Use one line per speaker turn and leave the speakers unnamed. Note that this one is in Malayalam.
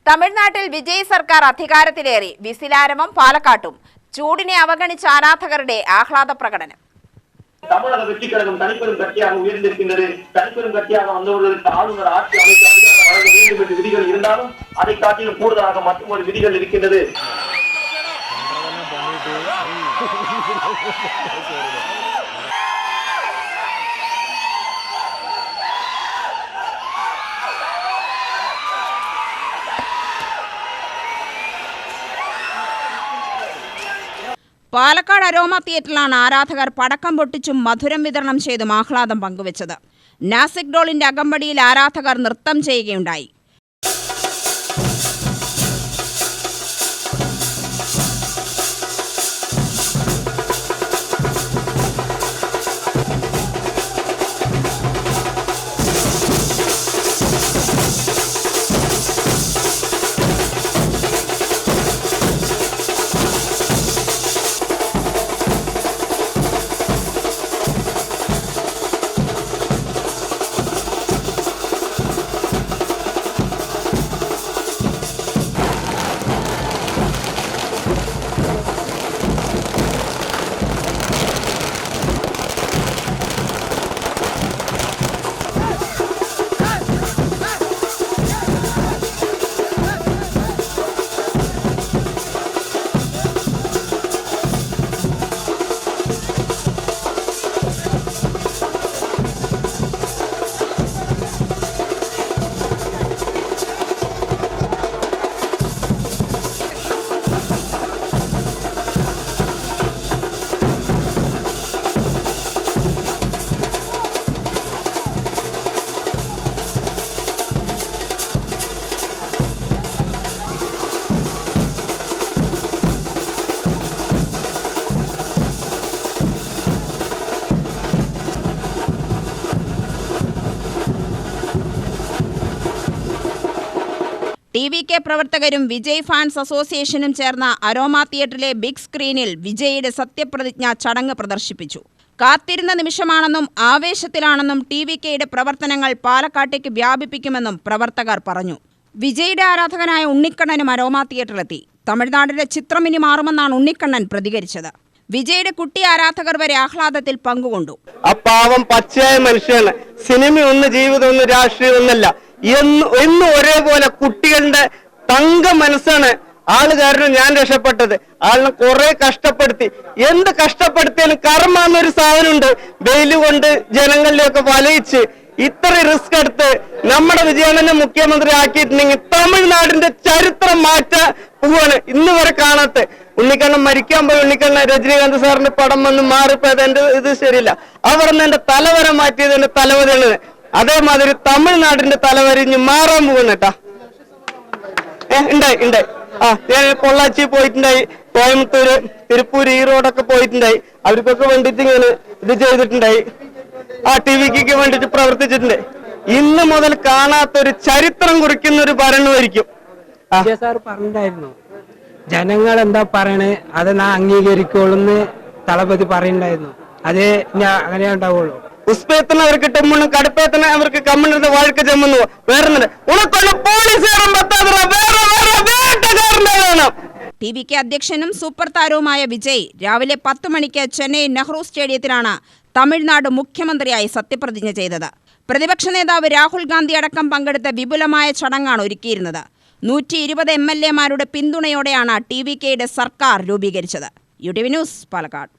തമിഴ്നാട്ടിൽ വിജയ് സർക്കാർ അധികാരത്തിലേറി വിസിലാരവം പാലക്കാട്ടും ചൂടിനെ അവഗണിച്ച ആരാധകരുടെ ആഹ്ലാദ പ്രകടനം.
தமிழக வெற்றி கழகம் தனிப்பெரும் கட்சியாக உயர்ந்திருக்கின்றது. தனிப்பெரும் கட்சியாக வந்தவர்களுக்கு ஆளுநர் ஆட்சி அமைத்து அதிகாரம் வழங்க வேண்டும் என்ற விதிகள் இருந்தாலும் அதை காட்டிலும் கூடுதலாக மற்றொரு விதிகள் இருக்கின்றது.
പാലക്കാട് അരോമ തിയേറ്ററിലാണ് ആരാധകർ പടക്കം പൊട്ടിച്ചും മധുരം വിതരണം ചെയ്തും ആഹ്ലാദം പങ്കുവച്ചത്. നാസിക് ഡോളിന്റെ അകമ്പടിയിൽ ആരാധകർ നൃത്തം ചെയ്യുകയുണ്ടായി. TVK പ്രവർത്തകരും വിജയ് ഫാൻസ് അസോസിയേഷനും ചേർന്ന അരോമ തിയേറ്ററിലെ ബിഗ് സ്ക്രീനിൽ വിജയുടെ സത്യപ്രതിജ്ഞ ചടങ്ങ് പ്രദർശിപ്പിച്ചു. കാത്തിരുന്ന നിമിഷമാണെന്നും ആവേശത്തിലാണെന്നും TVKയുടെ പ്രവർത്തനങ്ങൾ പാലക്കാട്ടേക്ക് വ്യാപിപ്പിക്കുമെന്നും പ്രവർത്തകർ പറഞ്ഞു. വിജയുടെ ആരാധകനായ ഉണ്ണിക്കണ്ണനും അരോമ തിയേറ്ററിലെത്തി. തമിഴ്നാടിന്റെ ചിത്രം ഇനി മാറുമെന്നാണ് ഉണ്ണിക്കണ്ണൻ പ്രതികരിച്ചത്. വിജയുടെ കുട്ടി ആരാധകർ വരെ ആഹ്ലാദത്തിൽ പങ്കുകൊണ്ടു.
ആ പാവം പച്ചയായ മനുഷ്യനാണ്. സിനിമയൊന്നും ജീവിതമൊന്നും രാഷ്ട്രീയമൊന്നല്ല. എന്നും ഒരേപോലെ കുട്ടികളുടെ തങ്ക മനസ്സാണ് ആള് കാരണം ഞാൻ രക്ഷപ്പെട്ടത്. ആളിനെ കുറെ കഷ്ടപ്പെടുത്തി. എന്ത് കഷ്ടപ്പെടുത്തിയാലും കർമ്മ എന്നൊരു സാധനമുണ്ട്. വെയില് കൊണ്ട് ജനങ്ങളിലേക്ക് വലയിച്ച് ഇത്ര റിസ്ക് എടുത്ത് നമ്മുടെ വിജയണ്ണനെ മുഖ്യമന്ത്രി ആക്കിയിട്ടുണ്ടെങ്കിൽ തമിഴ്നാടിന്റെ ചരിത്രം മാറ്റാൻ പോവാണ്. ഇന്ന് വരെ കാണാത്ത ഉണ്ണിക്കണ്ണൻ മരിക്കാൻ പോയി. ഉണ്ണിക്കണ്ണൻ രജനീകാന്ത് സാറിന്റെ പടം വന്ന് മാറിപ്പോയത് എന്റെ ഇത് ശരിയില്ല. അവിടെ നിന്ന് എന്റെ തലവര മാറ്റിയത് എന്റെ തലവരാണ്. അതേമാതിരി തമിഴ്നാടിന്റെ തലവരിഞ്ഞ് മാറാൻ പോകുന്നേട്ടാ. ഉണ്ടായി ഞാൻ പൊള്ളാച്ചി പോയിട്ടുണ്ടായി, കോയമ്പത്തൂര്, തിരുപ്പൂര്, ഈറോഡൊക്കെ പോയിട്ടുണ്ടായി. അവർക്കൊക്കെ വേണ്ടിട്ട് ഇങ്ങനെ ഇത് ചെയ്തിട്ടുണ്ടായി. TVK വേണ്ടിട്ട് പ്രവർത്തിച്ചിട്ടുണ്ട്. ഇന്ന് മുതൽ കാണാത്തൊരു ചരിത്രം കുറിക്കുന്ന ഒരു ഭരണമായിരിക്കും.
സാർ പറഞ്ഞിട്ടുണ്ടായിരുന്നു ജനങ്ങൾ എന്താ പറയണേ അത് ഞാൻ അംഗീകരിക്കോളൂന്ന് തളപതി പറയുണ്ടായിരുന്നു. അതേ ഞാൻ അങ്ങനെ ഉണ്ടാവുള്ളൂ.
ഉസ്പേത്തിന് അവർക്ക് ടെമ്മുണ്ണും കടുപ്പേത്തിന് അവർക്ക് കമ്മിടുന്ന വാഴക്ക് ചെമ്മുന്നു. വേറെ
TVK അധ്യക്ഷനും സൂപ്പർ താരവുമായ വിജയ് രാവിലെ 10 മണിക്ക് ചെന്നൈ നെഹ്റു സ്റ്റേഡിയത്തിലാണ് തമിഴ്നാട് മുഖ്യമന്ത്രിയായി സത്യപ്രതിജ്ഞ ചെയ്തത്. പ്രതിപക്ഷ നേതാവ് രാഹുൽ ഗാന്ധി അടക്കം പങ്കെടുത്ത വിപുലമായ ചടങ്ങാണ് ഒരുക്കിയിരുന്നത്. 120 MLA മാരുടെ പിന്തുണയോടെയാണ് TVKയുടെ സർക്കാർ രൂപീകരിച്ചത്. UTV news, Palakkad.